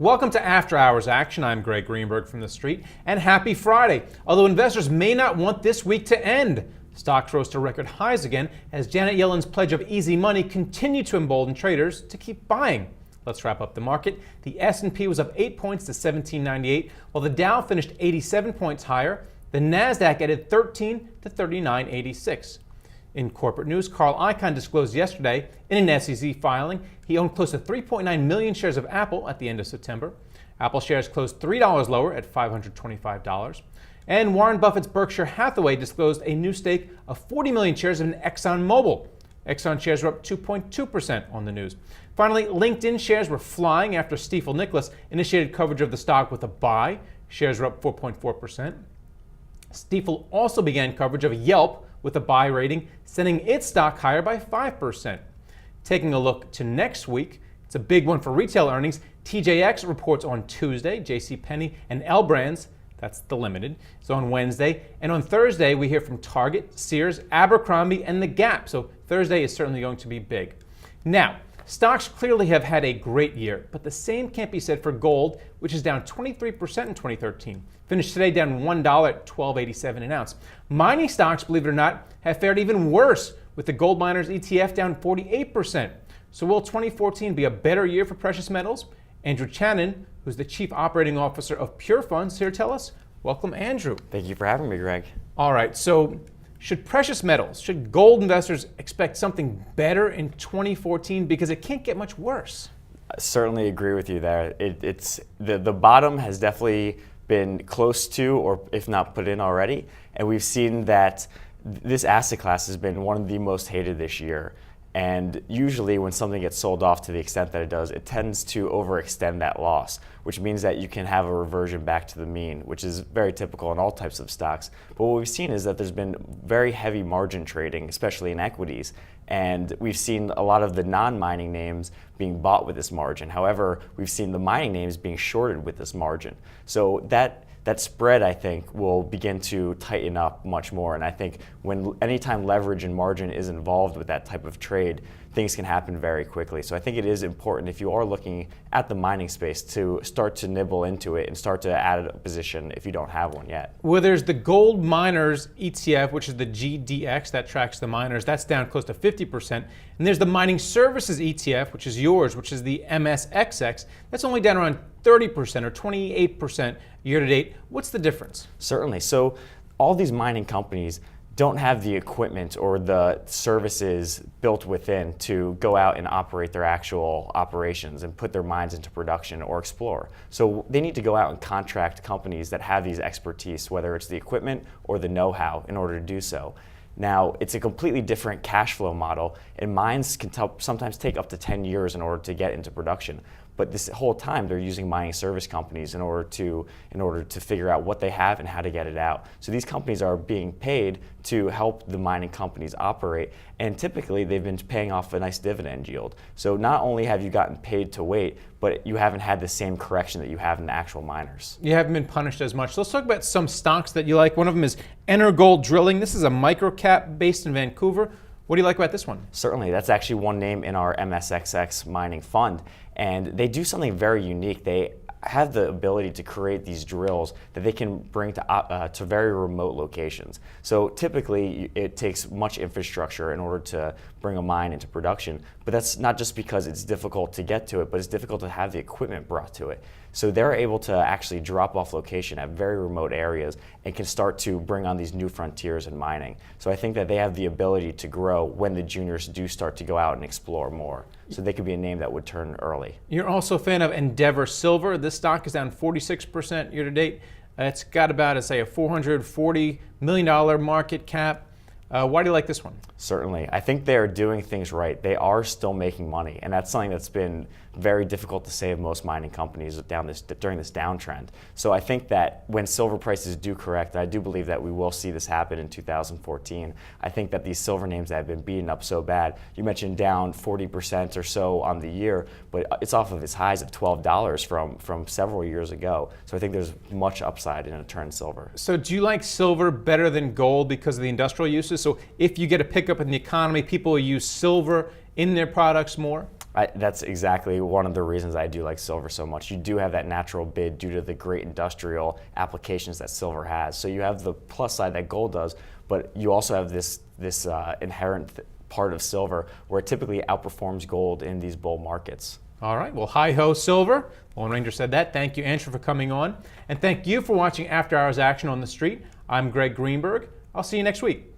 Welcome to After Hours Action. I'm Gregg Greenberg from TheStreet, and happy Friday. Although investors may not want this week to end, stocks rose to record highs again as Janet Yellen's pledge of easy money continued to embolden traders to keep buying. Let's wrap up the market. The S&P was up 8 points to 1798, while the Dow finished 87 points higher. The Nasdaq added 13 to 3986. In corporate news, Carl Icahn disclosed yesterday in an SEC filing he owned close to 3.9 million shares of Apple at the end of September. Apple shares closed $3 lower at $525. And Warren Buffett's Berkshire Hathaway disclosed a new stake of 40 million shares in ExxonMobil. Exxon shares were up 2.2% on the news. Finally, LinkedIn shares were flying after Stifel Nicolaus initiated coverage of the stock with a buy. Shares were up 4.4%. Stifel also began coverage of Yelp with a buy rating, sending its stock higher by 5%. Taking a look to next week, it's a big one for retail earnings. TJX reports on Tuesday, JCPenney and L Brands, that's the limited, is on Wednesday. And on Thursday, we hear from Target, Sears, Abercrombie, and The Gap. So Thursday is certainly going to be big. Now, stocks clearly have had a great year, but the same can't be said for gold, which is down 23% in 2013. Finished today down $1 at $12.87 an ounce. Mining stocks, believe it or not, have fared even worse, with the gold miners ETF down 48%. So will 2014 be a better year for precious metals? Andrew Chanin, who's the Chief Operating Officer of PureFunds, here to tell us. Welcome, Andrew. Thank you for having me, Greg. All right, so should precious metals, should gold investors expect something better in 2014 because it can't get much worse? I certainly agree with you there. It's the bottom has definitely been close to, or if not put in already, and we've seen that this asset class has been one of the most hated this year. And usually when something gets sold off to the extent that it does, it tends to overextend that loss, which means that you can have a reversion back to the mean, which is very typical in all types of stocks. But what we've seen is that there's been very heavy margin trading, especially in equities. And we've seen a lot of the non-mining names being bought with this margin. However, we've seen the mining names being shorted with this margin. So that spread, I think, will begin to tighten up much more. And I think anytime leverage and margin is involved with that type of trade, things can happen very quickly. So I think it is important, if you are looking at the mining space, to start to nibble into it and start to add a position if you don't have one yet. Well, there's the gold miners ETF, which is the GDX that tracks the miners. That's down close to 50%. And there's the mining services ETF, which is yours, which is the MSXX. That's only down around 30% or 28% year to date. What's the difference? Certainly. So all these mining companies don't have the equipment or the services built within to go out and operate their actual operations and put their mines into production or explore. So they need to go out and contract companies that have these expertise, whether it's the equipment or the know-how, in order to do so. Now, it's a completely different cash flow model, and mines can sometimes take up to 10 years in order to get into production. But this whole time, they're using mining service companies in order to figure out what they have and how to get it out. So these companies are being paid to help the mining companies operate, and typically they've been paying off a nice dividend yield. So not only have you gotten paid to wait, but you haven't had the same correction that you have in the actual miners. You haven't been punished as much. So let's talk about some stocks that you like. One of them is Energold Drilling. This is a microcap based in Vancouver. What do you like about this one? Certainly, that's actually one name in our MSXX mining fund, and they do something very unique. They have the ability to create these drills that they can bring to very remote locations. So typically it takes much infrastructure in order to bring a mine into production, but that's not just because it's difficult to get to it, but it's difficult to have the equipment brought to it. So they're able to actually drop off location at very remote areas and can start to bring on these new frontiers in mining. So I think that they have the ability to grow when the juniors do start to go out and explore more. So they could be a name that would turn early. You're also a fan of Endeavour Silver. This stock is down 46% year to date. It's got about, say, a $440 million market cap. Why do you like this one? Certainly. I think they're doing things right. They are still making money, and that's something that's been very difficult to say of most mining companies during this downtrend. So I think that when silver prices do correct, I do believe that we will see this happen in 2014. I think that these silver names that have been beaten up so bad, you mentioned down 40% or so on the year, but it's off of its highs of $12 from several years ago. So I think there's much upside in a turn silver. So do you like silver better than gold because of the industrial uses? So if you get a pickup in the economy, people will use silver in their products more? That's exactly one of the reasons I do like silver so much. You do have that natural bid due to the great industrial applications that silver has. So you have the plus side that gold does, but you also have this inherent part of silver where it typically outperforms gold in these bull markets. All right, well, hi-ho, silver. Lone Ranger said that. Thank you, Ansher, for coming on. And thank you for watching After Hours Action on the Street. I'm Gregg Greenberg. I'll see you next week.